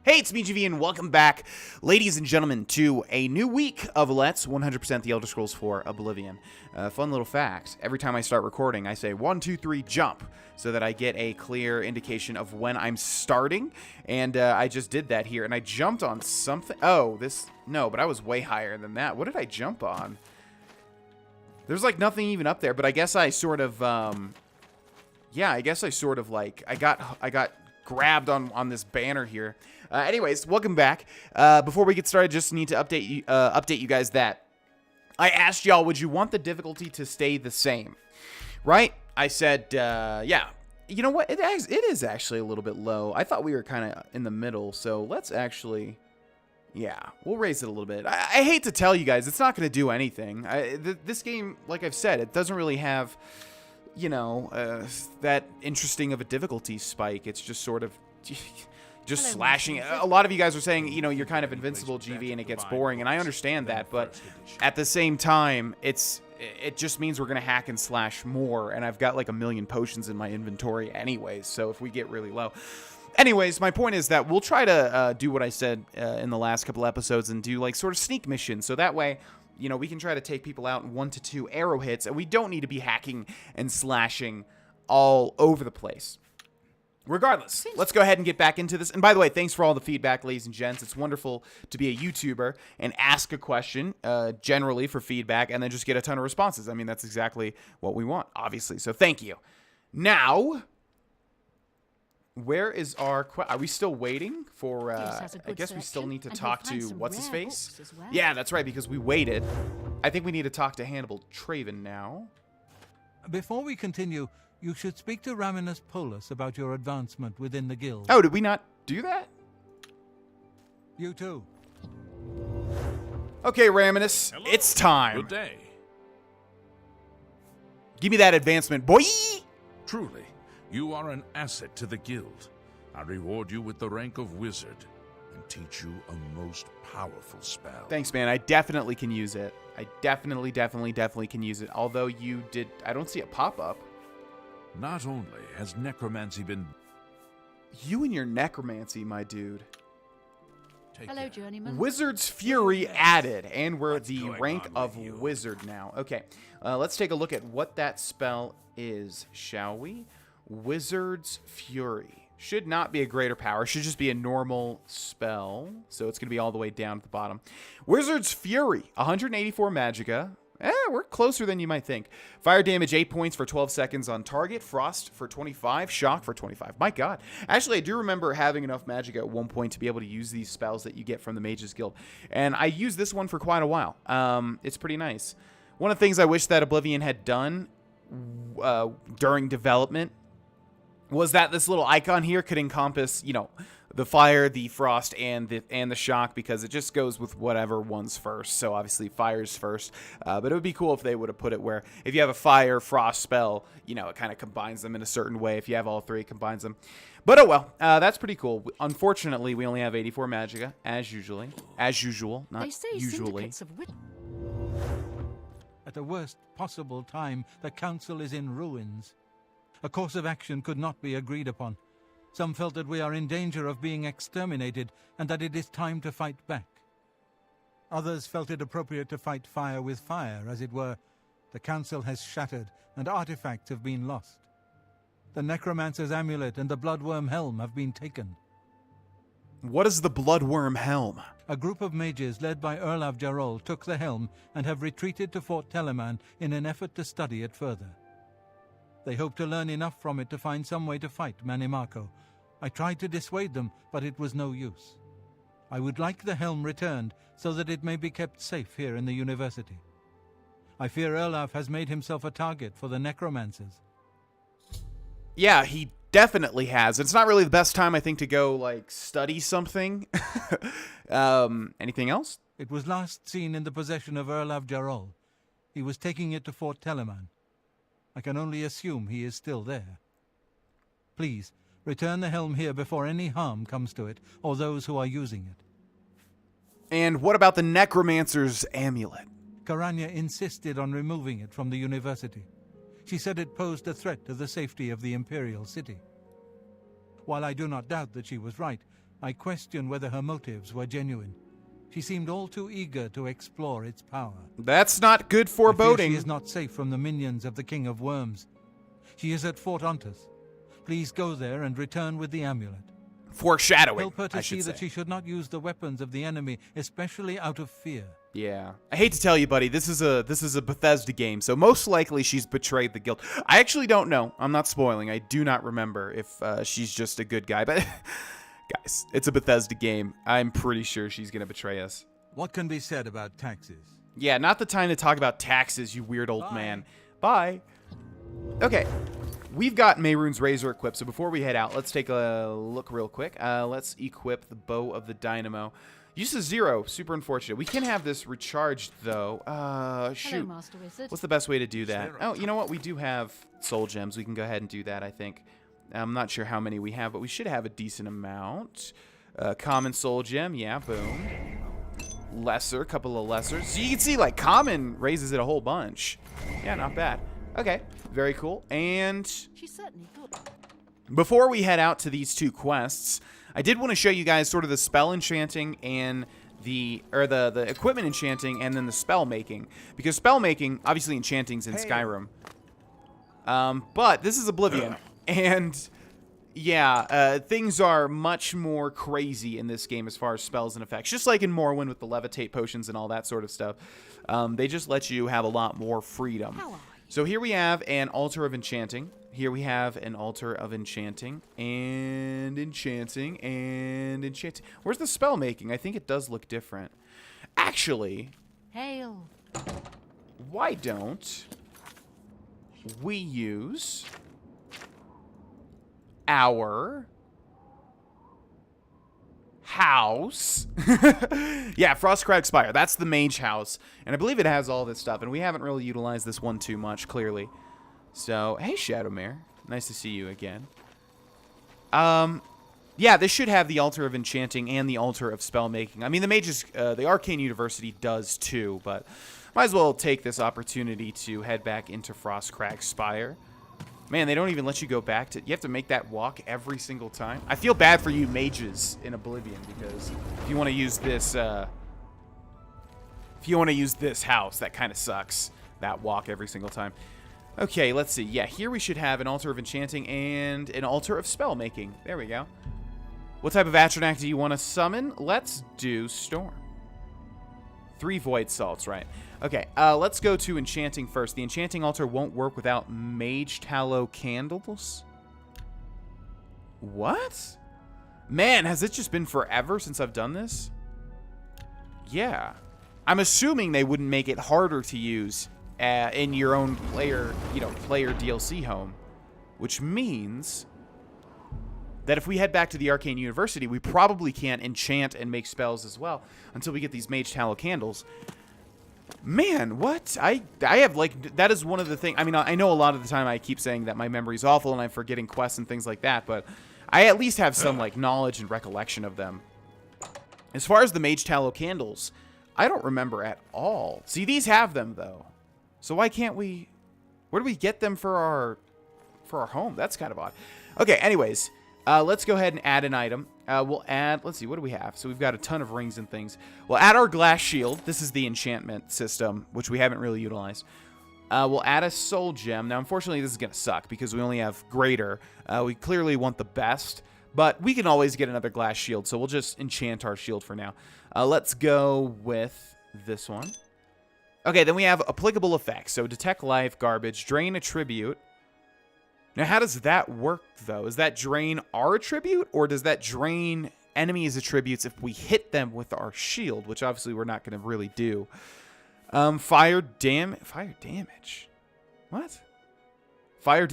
Hey, it's me, GV, and welcome back, ladies and gentlemen, to a new week of Let's 100% The Elder Scrolls 4 Oblivion. Fun little fact, every time I start recording, I say 1, 2, 3, jump, so that I get a clear indication of when I'm starting, and I just did that here, and I jumped on something. Oh, no, but I was way higher than that. What did I jump on? There's, like, nothing even up there, but I guess I sort of, yeah, I guess I sort of, like, I got grabbed on this banner here. Anyways, welcome back. Before we get started, just need to update you guys that I asked y'all, would you want the difficulty to stay the same? Right? I said, yeah. You know what? It is actually a little bit low. I thought we were kind of in the middle, so let's actually, yeah, we'll raise it a little bit. I hate to tell you guys, it's not going to do anything. This game, like I've said, it doesn't really have, you know, that interesting of a difficulty spike. It's just sort of just slashing. A lot of you guys are saying, you know, you're kind of invincible, GV, and it gets boring, and I understand that, but at the same time, it just means we're going to hack and slash more, and I've got like 1,000,000 potions in my inventory anyways, so if we get really low. Anyways, my point is that we'll try to do what I said in the last couple episodes and do like sort of sneak missions, so that way, you know, we can try to take people out in 1 to 2 arrow hits, and we don't need to be hacking and slashing all over the place. Regardless, let's go ahead and get back into this. And by the way, thanks for all the feedback, ladies and gents. It's wonderful to be a YouTuber and ask a question, generally for feedback, and then just get a ton of responses. I mean, that's exactly what we want, obviously. So thank you. Now, where is our... Are we still waiting for... I guess we still need to talk to... What's-his-face? Well. Yeah, that's right, because we waited. I think we need to talk to Hannibal Traven now. Before we continue... You should speak to Raminus Polus about your advancement within the guild. Oh, did we not do that? You too. Okay, Raminus, hello. It's time. Good day. Give me that advancement, boy! Truly, you are an asset to the guild. I reward you with the rank of wizard and teach you a most powerful spell. Thanks, man. I definitely can use it. I definitely can use it. Although you did... I don't see it pop up. Not only has necromancy been... You and your necromancy, my dude. Hello, journeyman. Wizard's Fury added, and we're at the rank of wizard now. Okay, let's take a look at what that spell is, shall we? Wizard's Fury. Should not be a greater power. Should just be a normal spell. So it's going to be all the way down at the bottom. Wizard's Fury. 184 magicka. We're closer than you might think. Fire damage 8 points for 12 seconds on target. Frost for 25. Shock for 25. My god. Actually, I do remember having enough magic at one point to be able to use these spells that you get from the Mages Guild. And I used this one for quite a while. It's pretty nice. One of the things I wish that Oblivion had done during development was that this little icon here could encompass, you know, the fire, the frost, and the shock, because it just goes with whatever one's first. So obviously fire's first, but it would be cool if they would have put it where if you have a fire frost spell, you know, it kind of combines them in a certain way. If you have all three, it combines them. But oh well, that's pretty cool. Unfortunately, we only have 84 magicka as usual, not they say usually. At the worst possible time, the council is in ruins. A course of action could not be agreed upon. Some felt that we are in danger of being exterminated and that it is time to fight back. Others felt it appropriate to fight fire with fire, as it were. The council has shattered and artifacts have been lost. The necromancer's amulet and the bloodworm helm have been taken. What is the bloodworm helm? A group of mages led by VanaVitriolic took the helm and have retreated to Fort Teleman in an effort to study it further. They hope to learn enough from it to find some way to fight Mannimarco. I tried to dissuade them, but it was no use. I would like the helm returned so that it may be kept safe here in the university. I fear Olaf has made himself a target for the necromancers. Yeah, he definitely has. It's not really the best time, I think, to go, like, study something. Anything else? It was last seen in the possession of VanaVitriolic. He was taking it to Fort Teleman. I can only assume he is still there. Please, return the helm here before any harm comes to it, or those who are using it. And what about the necromancer's amulet? Karanya insisted on removing it from the university. She said it posed a threat to the safety of the Imperial City. While I do not doubt that she was right, I question whether her motives were genuine. She seemed all too eager to explore its power. That's not good I fear foreboding. she is not safe from the minions of the King of Worms. She is at Fort Ontus. Please go there and return with the amulet. Foreshadowing, Help her to I see should that say. she should not use the weapons of the enemy, especially out of fear. Yeah. I hate to tell you, buddy, this is a Bethesda game, so most likely she's betrayed the guild. I actually don't know. I'm not spoiling. I do not remember if she's just a good guy, but guys, it's a Bethesda game. I'm pretty sure she's going to betray us. What can be said about taxes? Yeah, not the time to talk about taxes, you weird old man. Bye. Okay. We've got Mehrunes Razor equipped, so before we head out, let's take a look real quick. Let's equip the Bow of the Dynamo. Use a 0. Super unfortunate. We can have this recharged, though. Shoot. Hello, Master Wizard. What's the best way to do that? Oh, you know what? We do have soul gems. We can go ahead and do that, I think. I'm not sure how many we have, but we should have a decent amount. Common soul gem. Yeah, boom. Lesser. Couple of lessers. So you can see, like, common raises it a whole bunch. Yeah, not bad. Okay. Very cool. And She certainly could. before we head out to these two quests, I did want to show you guys sort of the spell enchanting and the equipment enchanting and then the spell making, because spell making, obviously enchanting's in Skyrim, but this is Oblivion, and yeah, things are much more crazy in this game as far as spells and effects, just like in Morrowind with the levitate potions and all that sort of stuff. They just let you have a lot more freedom. How are you? So here we have an altar of enchanting. Here we have an altar of enchanting and enchanting and enchanting. Where's the spell making? I think it does look different. Actually, Hail. why don't we use our house? Yeah, Frostcrag Spire. That's the mage house. And I believe it has all this stuff. And we haven't really utilized this one too much, clearly. So, hey, Shadowmere. Nice to see you again. Yeah, this should have the Altar of Enchanting and the Altar of Spellmaking. I mean, the mages, the Arcane University does too, but might as well take this opportunity to head back into Frostcrag Spire. Man, they don't even let you go back to... You have to make that walk every single time. I feel bad for you mages in Oblivion, because if you want to use this... if you want to use this house, that kind of sucks. That walk every single time. Okay, let's see. Yeah, here we should have an Altar of Enchanting and an Altar of Spellmaking. There we go. What type of Atronach do you want to summon? Let's do Storm. 3 Void Salts, right. Okay, let's go to Enchanting first. The Enchanting Altar won't work without Mage Tallow Candles. What? Man, has it just been forever since I've done this? Yeah. I'm assuming they wouldn't make it harder to use in your own player, player DLC home. Which means that if we head back to the Arcane University, we probably can't enchant and make spells as well until we get these Mage Tallow Candles. Man, what? I have, like, that is one of the things. I mean, I know a lot of the time I keep saying that my memory's awful and I'm forgetting quests and things like that, but I at least have some, like, knowledge and recollection of them. As far as the Mage Tallow Candles, I don't remember at all. See, these have them, though. So why can't we... Where do we get them for our home? That's kind of odd. Okay, anyways, let's go ahead and add an item. We'll add... Let's see, what do we have? So we've got a ton of rings and things. We'll add our glass shield. This is the enchantment system, which we haven't really utilized. We'll add a soul gem. Now, unfortunately, this is going to suck because we only have greater. We clearly want the best, but we can always get another glass shield, so we'll just enchant our shield for now. Let's go with this one. Okay, then we have applicable effects. So detect life, garbage, drain attribute. Now, how does that work, though? Does that drain our attribute, or does that drain enemies' attributes if we hit them with our shield, which obviously we're not going to really do? Fire damage. What?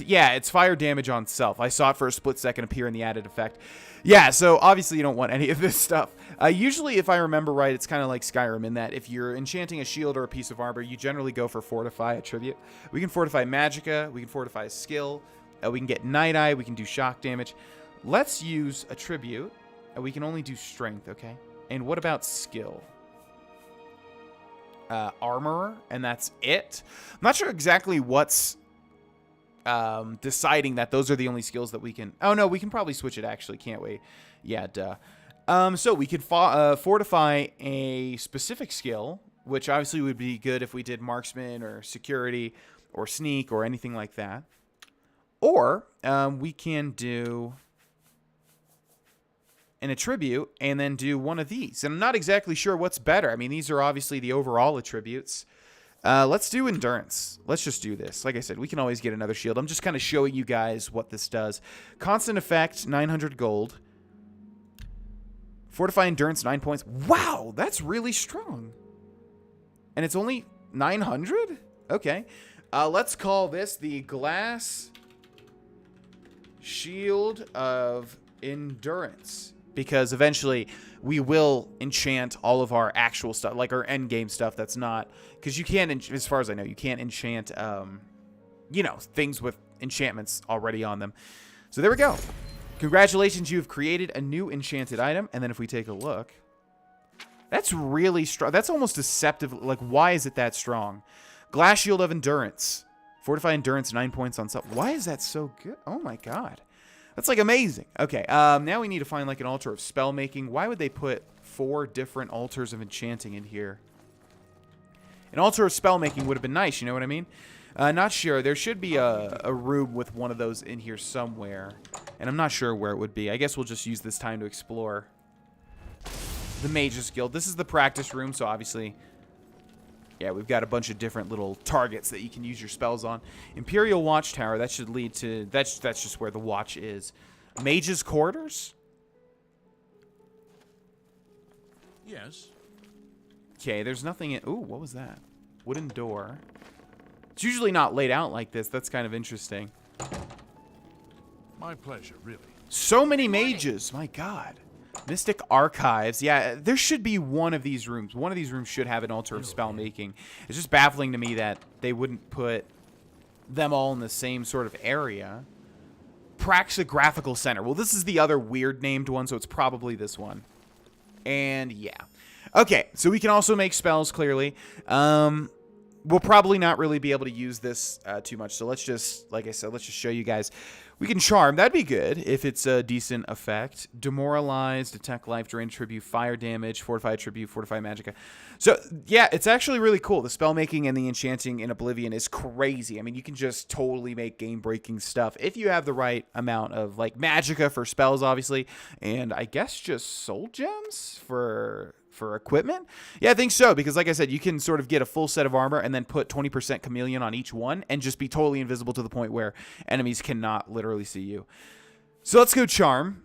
Yeah, it's fire damage on self. I saw it for a split second appear in the added effect. Yeah, so obviously you don't want any of this stuff. Usually, if I remember right, it's kind of like Skyrim in that if you're enchanting a shield or a piece of armor, you generally go for Fortify attribute. We can Fortify Magicka. We can Fortify Skill. We can get Night Eye. We can do shock damage. Let's use attribute. We can only do Strength, okay? And what about Skill? Armorer, and that's it. I'm not sure exactly what's deciding that those are the only skills that we can... Oh, no, we can probably switch it, actually, can't we? Yeah, duh. So we could fortify a specific skill, which obviously would be good if we did marksman or security or sneak or anything like that. Or we can do an attribute and then do one of these. And I'm not exactly sure what's better. I mean, these are obviously the overall attributes. Let's do endurance. Let's just do this. Like I said, we can always get another shield. I'm just kind of showing you guys what this does. Constant effect, 900 gold. Fortify endurance, 9 points. Wow, that's really strong. And it's only 900? Okay. Let's call this the Glass Shield of Endurance. Because eventually we will enchant all of our actual stuff, like our end game stuff that's not... Because you can't, as far as I know, you can't enchant, you know, things with enchantments already on them. So there we go. Congratulations, you have created a new enchanted item. And then if we take a look, that's really strong. That's almost deceptive. Like, why is it that strong? Glass Shield of Endurance. Fortify Endurance, 9 points on something. Why is that so good? Oh my god. That's like amazing. Okay, now we need to find like an altar of spellmaking. Why would they put 4 different altars of enchanting in here? An altar of spellmaking would have been nice, you know what I mean? Not sure. There should be a room with one of those in here somewhere. And I'm not sure where it would be. I guess we'll just use this time to explore the Mage's Guild. This is the practice room, so obviously, yeah, we've got a bunch of different little targets that you can use your spells on. Imperial Watchtower, that should lead to... That's just where the watch is. Mage's Quarters? Yes. Okay, there's nothing in... Ooh, what was that? Wooden door. It's usually not laid out like this. That's kind of interesting. My pleasure, really. So many mages. My god. Mystic Archives. Yeah, there should be one of these rooms. One of these rooms should have an altar of spellmaking. It's just baffling to me that they wouldn't put them all in the same sort of area. Praxographical Center. Well, this is the other weird named one, so it's probably this one. And yeah. Okay, so we can also make spells, clearly. We'll probably not really be able to use this too much, so let's just, like I said, let's just show you guys. We can Charm. That'd be good if it's a decent effect. Demoralize, Detect Life, Drain Tribute, Fire Damage, Fortify Tribute, Fortify Magicka. So, yeah, it's actually really cool. The spellmaking and the enchanting in Oblivion is crazy. I mean, you can just totally make game-breaking stuff if you have the right amount of, like, Magicka for spells, obviously, and I guess just Soul Gems for equipment? Yeah, I think so, because like I said, you can sort of get a full set of armor and then put 20% chameleon on each one and just be totally invisible to the point where enemies cannot literally see you. So let's go Charm.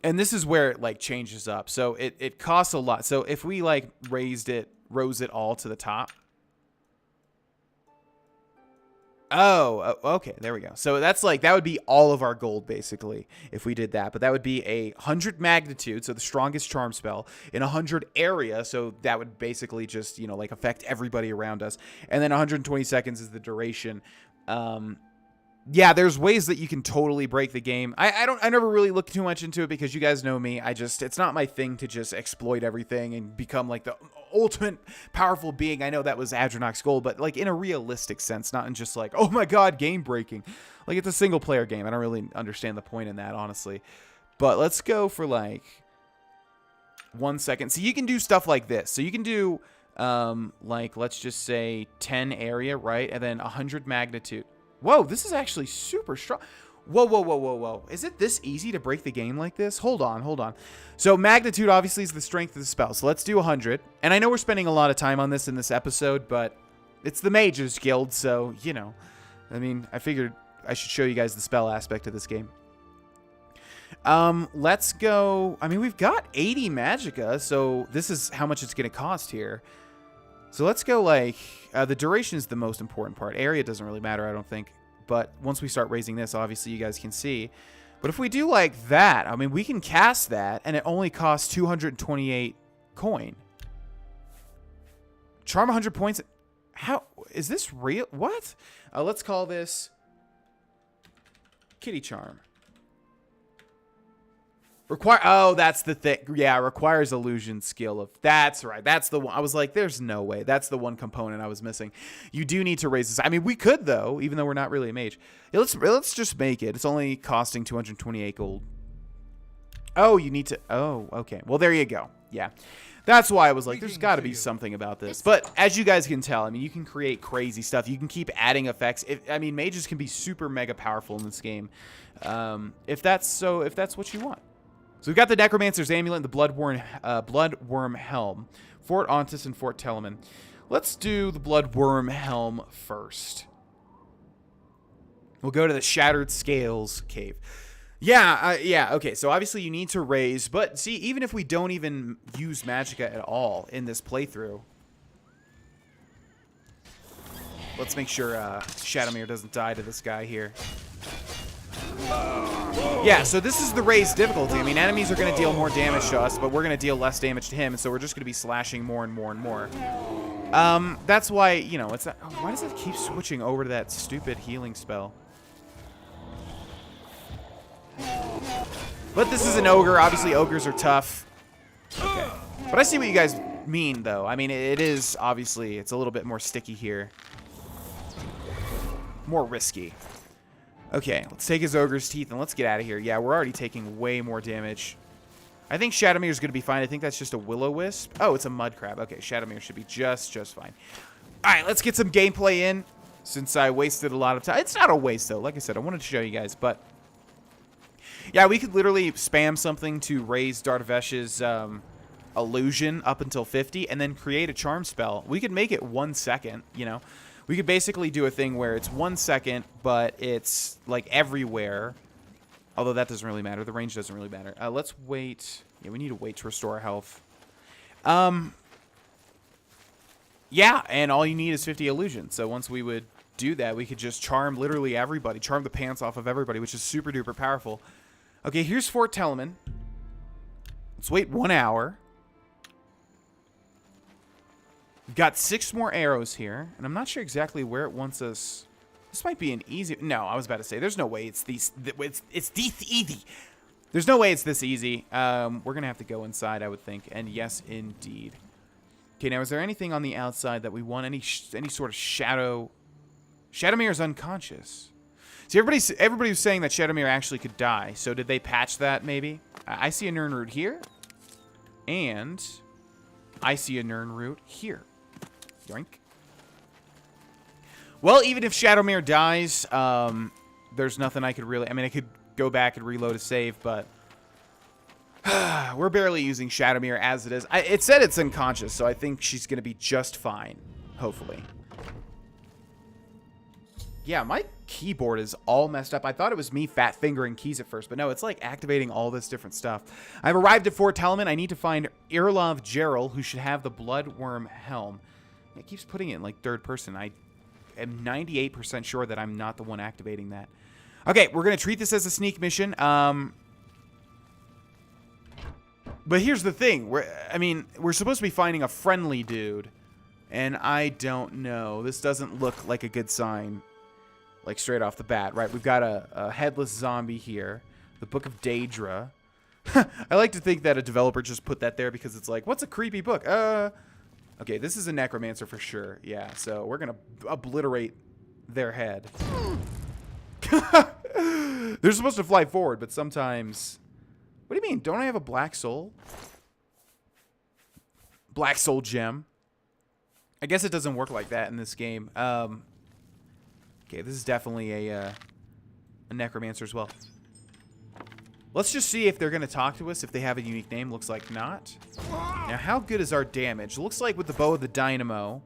And this is where it like changes up. So it costs a lot. So if we like rose it all to the top. Oh, okay, there we go. So that's like, that would be all of our gold, basically, if we did that. But that would be 100 magnitude, so the strongest charm spell, in 100 area, so that would basically just, you know, like affect everybody around us. And then 120 seconds is the duration. Yeah, there's ways that you can totally break the game. I never really look too much into it because you guys know me. It's not my thing to just exploit everything and become like the ultimate powerful being. I know that was Adronach's goal, but like in a realistic sense, not in just like, oh my god, game breaking. Like it's a single player game. I don't really understand the point in that, honestly. But let's go for like 1 second. So you can do stuff like this. So you can do like, let's just say 10 area, right? And then 100 magnitude. Whoa, this is actually super strong. Whoa, whoa, whoa, whoa, whoa. Is it this easy to break the game like this? Hold on, hold on. So magnitude obviously is the strength of the spell. So let's do 100. And I know we're spending a lot of time on this in this episode, but it's the Mage's Guild, so, you know. I mean, I figured I should show you guys the spell aspect of this game. Let's go. I mean, we've got 80 Magicka, so this is how much it's going to cost here. So let's go like, the duration is the most important part. Area doesn't really matter, I don't think. But once we start raising this, obviously you guys can see. But if we do like that, I mean, we can cast that, and it only costs 228 coin. Charm 100 points. How? Is this real? What? Let's call this Kitty Charm. Oh, that's the thing. Yeah, requires illusion skill of. That's right. That's the one. I was like, there's no way. That's the one component I was missing. You do need to raise this. I mean, we could though, even though we're not really a mage. Yeah, let's just make it. It's only costing 228 gold. Oh, you need to... Oh, okay. Well, there you go. Yeah. That's why I was like, there's Greetings got to to be you. something about this. But as you guys can tell, I mean, you can create crazy stuff. You can keep adding effects. I mean, mages can be super mega powerful in this game. If that's what you want. So we've got the Necromancer's Amulet and the Bloodworm Helm. Fort Ontis and Fort Teleman. Let's do the Bloodworm Helm first. We'll go to the Shattered Scales Cave. Yeah, okay, so obviously you need to raise, but see, even if we don't even use Magicka at all in this playthrough, let's make sure Shadowmere doesn't die to this guy here. Yeah, so this is the raised difficulty. I mean, enemies are going to deal more damage to us, but we're going to deal less damage to him, and so we're just going to be slashing more and more and more. That's why, you know, it's not, why does it keep switching over to that stupid healing spell? But this is an ogre. Obviously, ogres are tough. Okay. But I see what you guys mean, though. I mean, it is, obviously, it's a little bit more sticky here. More risky. Okay, let's take his ogre's teeth and let's get out of here. Yeah, we're already taking way more damage. I think Shadowmere's going to be fine. I think that's just a will-o-wisp. Oh, it's a mud crab. Okay, Shadowmere should be just fine. All right, let's get some gameplay in since I wasted a lot of time. It's not a waste, though. Like I said, I wanted to show you guys, but... Yeah, we could literally spam something to raise Dar'Vesh's illusion up until 50 and then create a charm spell. We could make it 1 second, you know. We could basically do a thing where it's 1 second, but it's like everywhere. Although that doesn't really matter. The range doesn't really matter. Let's wait. Yeah, we need to wait to restore our health. Yeah, and all you need is 50 illusion. So once we would do that, we could just charm literally everybody. Charm the pants off of everybody, which is super duper powerful. Okay, here's Fort Teleman. Let's wait 1 hour. We've got 6 more arrows here, and I'm not sure exactly where it wants us. This might be an easy... No, I was about to say, there's no way it's this easy. There's no way it's this easy. We're going to have to go inside, I would think, and yes, indeed. Okay, now is there anything on the outside that we want? Any sort of shadow... Shadowmere is unconscious. See, everybody was saying that Shadowmere actually could die. So did they patch that, maybe? I see a Nirnroot here. And I see a Nirnroot here. Yoink. Well, even if Shadowmere dies, there's nothing I could really... I mean, I could go back and reload a save, but... we're barely using Shadowmere as it is. It said it's unconscious, so I think she's going to be just fine. Hopefully. Yeah, my keyboard is all messed up. I thought it was me fat fingering keys at first, but no, it's like activating all this different stuff. I've arrived at Fort Teleman. I need to find Irlov Gerald, who should have the Bloodworm Helm. It keeps putting it in like third person. I am 98% sure that I'm not the one activating that. Okay, we're going to treat this as a sneak mission. But here's the thing. We're supposed to be finding a friendly dude, and I don't know. This doesn't look like a good sign. Like, straight off the bat, right? We've got a headless zombie here. The Book of Daedra. I like to think that a developer just put that there because it's like, what's a creepy book? Okay, this is a necromancer for sure. Yeah, so we're going to obliterate their head. They're supposed to fly forward, but sometimes... What do you mean? Don't I have a black soul? Black soul gem. I guess it doesn't work like that in this game. Okay, this is definitely a necromancer as well. Let's just see if they're going to talk to us, if they have a unique name. Looks like not. Now, how good is our damage? Looks like with the bow of the dynamo.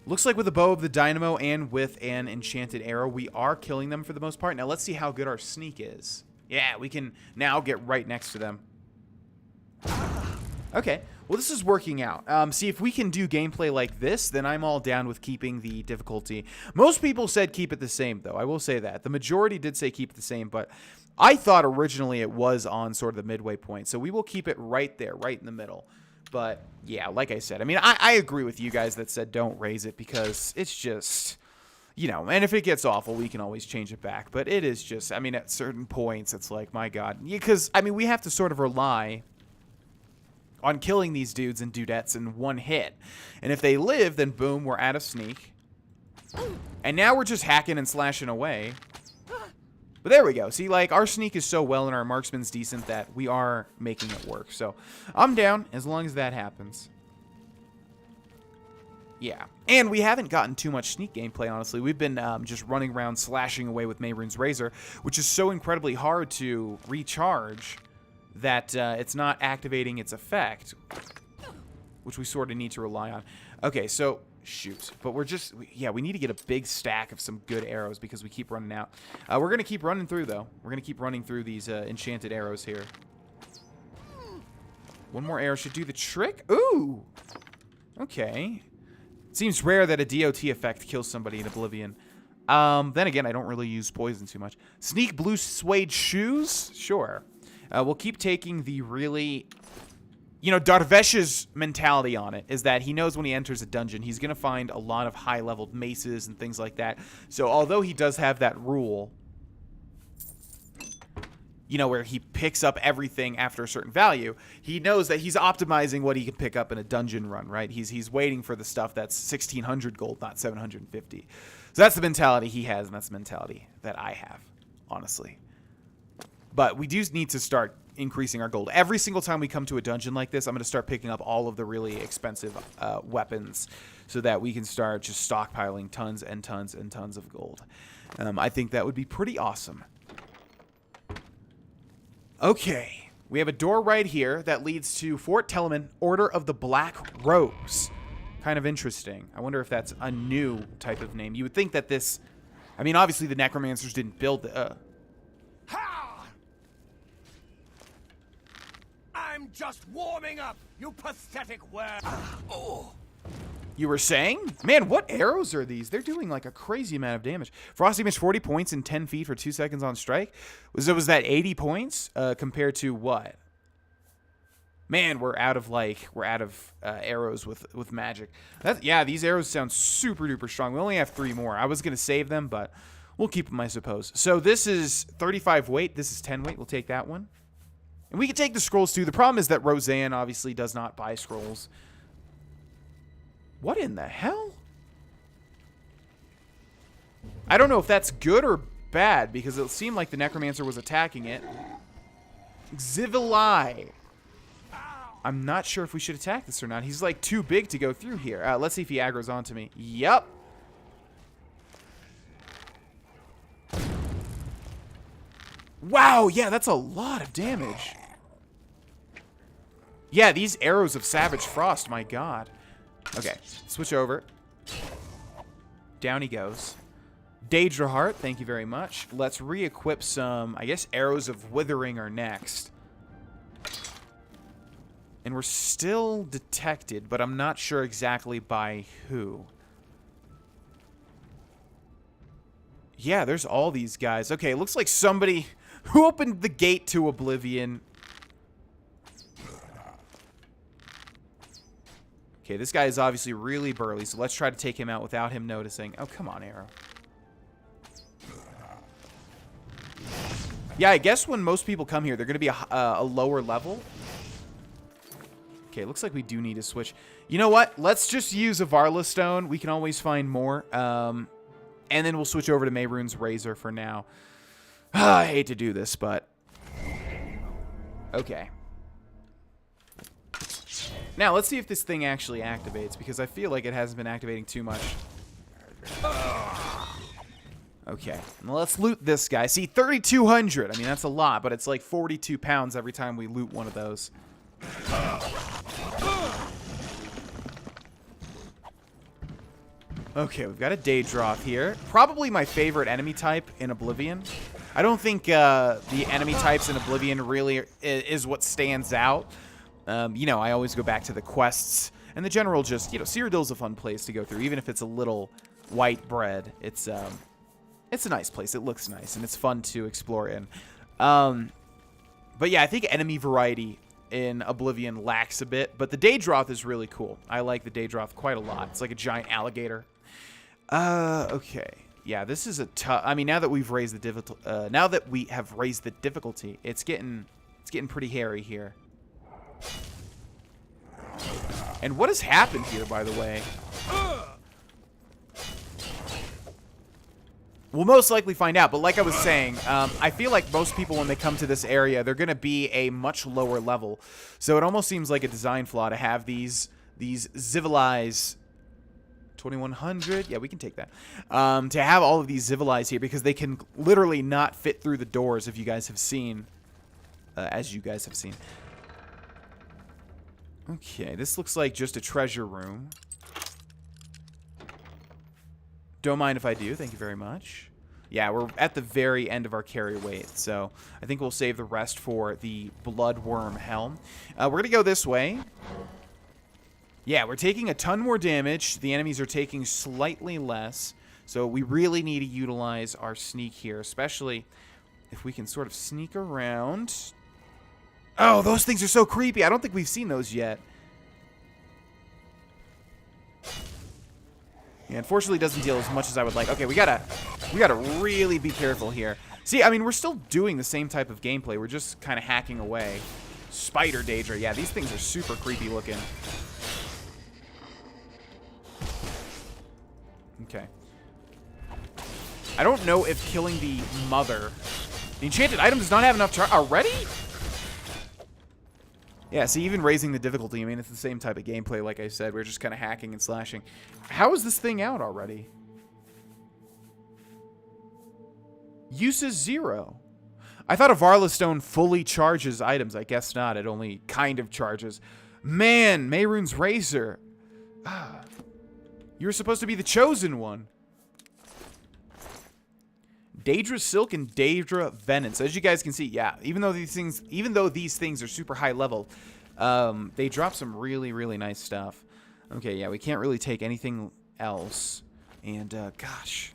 Looks like with the bow of the dynamo and with an enchanted arrow, we are killing them for the most part. Now, let's see how good our sneak is. Yeah, we can now get right next to them. Okay, well, this is working out. See, if we can do gameplay like this, then I'm all down with keeping the difficulty. Most people said keep it the same, though. I will say that. The majority did say keep it the same, but I thought originally it was on sort of the midway point. So we will keep it right there, right in the middle. But, yeah, like I said, I mean, I agree with you guys that said don't raise it because it's just... You know, and if it gets awful, we can always change it back. But it is just, I mean, at certain points, it's like, my God. Because, I mean, we have to sort of rely on killing these dudes and dudettes in one hit. And if they live, then boom, we're out of sneak. And now we're just hacking and slashing away. But there we go. See, like, our sneak is so well and our marksman's decent that we are making it work. So, I'm down as long as that happens. Yeah. And we haven't gotten too much sneak gameplay, honestly. We've been just running around slashing away with Mehrunes Razor, which is so incredibly hard to recharge that it's not activating its effect, which we sort of need to rely on. Okay, so... shoot, but we're just, yeah, we need to get a big stack of some good arrows because we keep running out. We're going to keep running through, though. We're going to keep running through these enchanted arrows here. One more arrow should do the trick. Ooh! Okay. It seems rare that a DOT effect kills somebody in Oblivion. Then again, I don't really use poison too much. Sneak blue suede shoes? Sure. We'll keep taking the really... You know, Dar'Vesh's mentality on it is that he knows when he enters a dungeon, he's going to find a lot of high-leveled maces and things like that. So, although he does have that rule, you know, where he picks up everything after a certain value, he knows that he's optimizing what he can pick up in a dungeon run, right? He's waiting for the stuff that's 1,600 gold, not 750. So that's the mentality he has, and that's the mentality that I have, honestly. But we do need to start increasing our gold. Every single time we come to a dungeon like this, I'm going to start picking up all of the really expensive weapons so that we can start just stockpiling tons and tons and tons of gold. I think that would be pretty awesome. Okay. We have a door right here that leads to Fort Teleman, Order of the Black Rose. Kind of interesting. I wonder if that's a new type of name. You would think that this... I mean, obviously the necromancers didn't build the... I'm just warming up, you pathetic worm. Oh. You were saying? Man, what arrows are these? They're doing like a crazy amount of damage. Frost damage 40 points in 10 feet for 2 seconds on strike. Was that 80 points compared to what? Man, we're out of arrows with magic. Yeah, these arrows sound super duper strong. We only have 3 more. I was gonna save them, but we'll keep them, I suppose. So this is 35 weight. This is 10 weight. We'll take that one. And we can take the scrolls, too. The problem is that Roseanne obviously does not buy scrolls. What in the hell? I don't know if that's good or bad, because it seemed like the Necromancer was attacking it. Xivili. I'm not sure if we should attack this or not. He's, like, too big to go through here. Let's see if he aggro's onto me. Yup. Wow, yeah, that's a lot of damage. Yeah, these arrows of Savage Frost, my god. Okay, switch over. Down he goes. Daedra Heart, thank you very much. Let's re-equip some, I guess, arrows of Withering are next. And we're still detected, but I'm not sure exactly by who. Yeah, there's all these guys. Okay, it looks like somebody who opened the gate to Oblivion. Okay, this guy is obviously really burly, so let's try to take him out without him noticing. Oh, come on, arrow. Yeah, I guess when most people come here, they're going to be a lower level. Okay, looks like we do need to switch. You know what? Let's just use a Varla Stone. We can always find more. And then we'll switch over to Mehrunes Razor for now. I hate to do this, but... Okay. Now, let's see if this thing actually activates, because I feel like it hasn't been activating too much. Okay, well, let's loot this guy. See, 3,200. I mean, that's a lot, but it's like 42 pounds every time we loot one of those. Okay, we've got a Daedra here. Probably my favorite enemy type in Oblivion. I don't think the enemy types in Oblivion really is what stands out. You know, I always go back to the quests. And the general just, you know, Cyrodiil's a fun place to go through. Even if it's a little white bread, it's a nice place. It looks nice, and it's fun to explore in. But yeah, I think enemy variety in Oblivion lacks a bit. But the Daedroth is really cool. I like the Daedroth quite a lot. It's like a giant alligator. Okay. Yeah, this is a tough... I mean, now that we've raised the difficulty... now that we have raised the difficulty, it's getting pretty hairy here. And what has happened here, by the way? We'll most likely find out, but like I was saying, I feel like most people, when they come to this area, they're going to be a much lower level. So it almost seems like a design flaw to have these Zivilize 2100. Yeah, we can take that. To have all of these Zivilize here, because they can literally not fit through the doors, if you guys have seen, as you guys have seen. Okay, this looks like just a treasure room. Don't mind if I do. Thank you very much. Yeah, we're at the very end of our carry weight, so I think we'll save the rest for the Bloodworm Helm. We're going to go this way. Yeah, we're taking a ton more damage. The enemies are taking slightly less, so we really need to utilize our sneak here, especially if we can sort of sneak around. Oh, those things are so creepy. I don't think we've seen those yet. Yeah, unfortunately, it doesn't deal as much as I would like. Okay, we gotta really be careful here. See, I mean, we're still doing the same type of gameplay. We're just kind of hacking away. Spider Daedra. Yeah, these things are super creepy looking. Okay. I don't know if killing the mother... The enchanted item does not have enough charge already? Yeah, see, even raising the difficulty, I mean, it's the same type of gameplay, like I said. We're just kind of hacking and slashing. How is this thing out already? Uses 0. I thought a Varla Stone fully charges items. I guess not. It only kind of charges. Man, Mehrunes Razor. You were supposed to be the chosen one. Daedra Silk and Daedra Venom. So as you guys can see, yeah, even though these things are super high level, they drop some really, really nice stuff. Okay, yeah, we can't really take anything else. And, gosh.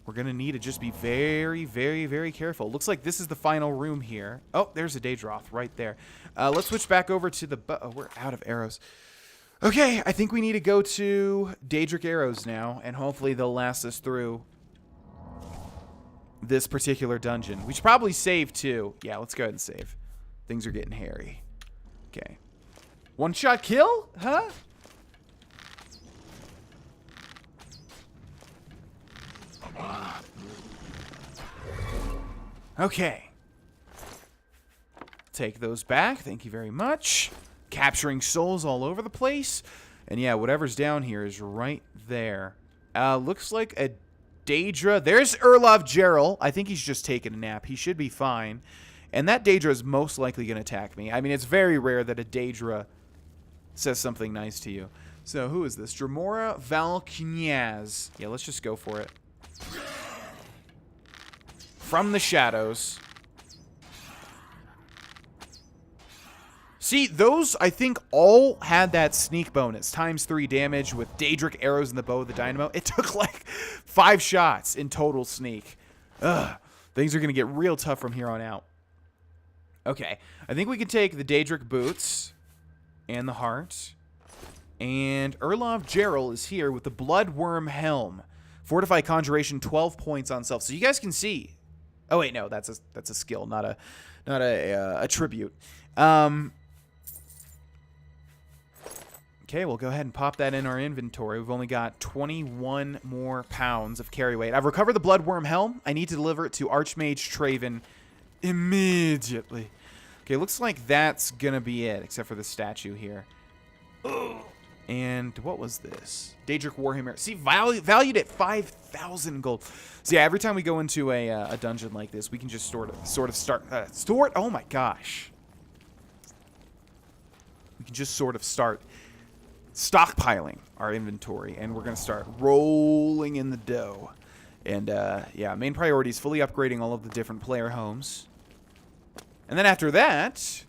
We're going to need to just be very, very, very careful. Looks like this is the final room here. Oh, there's a Daedroth right there. Let's switch back over to the... Oh, we're out of arrows. Okay, I think we need to go to Daedric arrows now, and hopefully they'll last us through this particular dungeon. We should probably save too. Yeah, let's go ahead and save. Things are getting hairy. Okay. One-shot kill? Huh? Okay. Take those back. Thank you very much. Capturing souls all over the place. And yeah, whatever's down here is right there. Looks like a Daedra. There's Erlov Geralt. I think he's just taking a nap. He should be fine. And that Daedra is most likely going to attack me. I mean, it's very rare that a Daedra says something nice to you. So, who is this? Dremora Valknyaz. Yeah, let's just go for it. From the shadows. See, those, I think, all had that sneak bonus. ×3 damage with Daedric arrows in the bow of the dynamo. It took, like, 5 shots in total sneak. Ugh. Things are going to get real tough from here on out. Okay. I think we can take the Daedric boots and the heart. And Erlov Geralt is here with the Bloodworm Helm. Fortify Conjuration, 12 points on self. So you guys can see. Oh, wait, no. That's a skill, not a tribute. Okay, we'll go ahead and pop that in our inventory. We've only got 21 more pounds of carry weight. I've recovered the Bloodworm Helm. I need to deliver it to Archmage Traven immediately. Okay, looks like that's going to be it, except for the statue here. And what was this? Daedric Warhammer. See, valued at 5,000 gold. So yeah, every time we go into a dungeon like this, we can just sort of start... Oh my gosh. We can just sort of start stockpiling our inventory, and we're going to start rolling in the dough. And yeah, main priority is fully upgrading all of the different player homes. And then after that,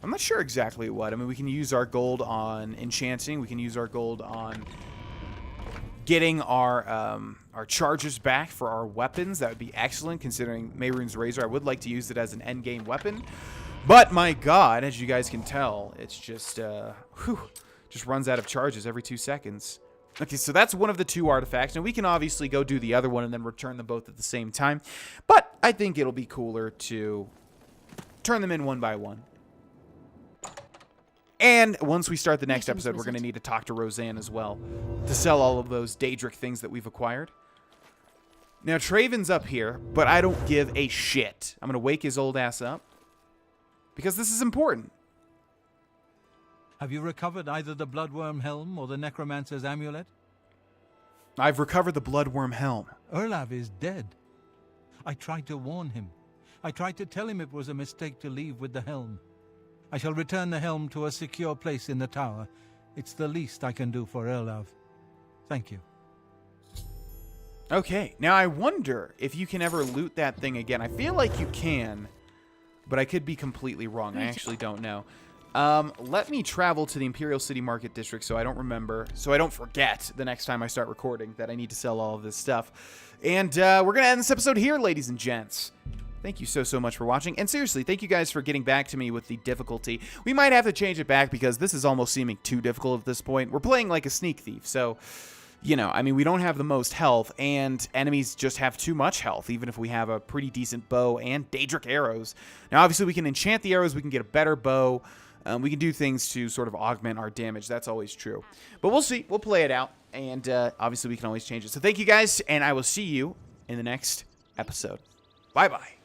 I'm not sure exactly what. I mean, we can use our gold on enchanting. We can use our gold on getting our charges back for our weapons. That would be excellent, considering Mehrunes Razor. I would like to use it as an endgame weapon. But my god, as you guys can tell, it's just, just runs out of charges every 2 seconds. Okay, so that's one of the 2 artifacts. Now, we can obviously go do the other one and then return them both at the same time. But I think it'll be cooler to turn them in one by one. And once we start the next episode, we're going to need to talk to Roseanne as well to sell all of those Daedric things that we've acquired. Now, Traven's up here, but I don't give a shit. I'm going to wake his old ass up. Because this is important. Have you recovered either the Bloodworm Helm or the Necromancer's Amulet? I've recovered the Bloodworm Helm. Erlav is dead. I tried to warn him. I tried to tell him it was a mistake to leave with the helm. I shall return the helm to a secure place in the tower. It's the least I can do for Erlav. Thank you. Okay, now I wonder if you can ever loot that thing again. I feel like you can, but I could be completely wrong. I actually don't know. Let me travel to the Imperial City Market District so I don't forget the next time I start recording that I need to sell all of this stuff. And we're going to end this episode here, ladies and gents. Thank you so much for watching. And seriously, thank you guys for getting back to me with the difficulty. We might have to change it back because this is almost seeming too difficult at this point. We're playing like a sneak thief, so, you know, I mean, we don't have the most health, and enemies just have too much health, even if we have a pretty decent bow and Daedric arrows. Now, obviously, we can enchant the arrows. We can get a better bow. We can do things to sort of augment our damage. That's always true. But we'll see. We'll play it out, and obviously, we can always change it. So thank you guys, and I will see you in the next episode. Bye-bye.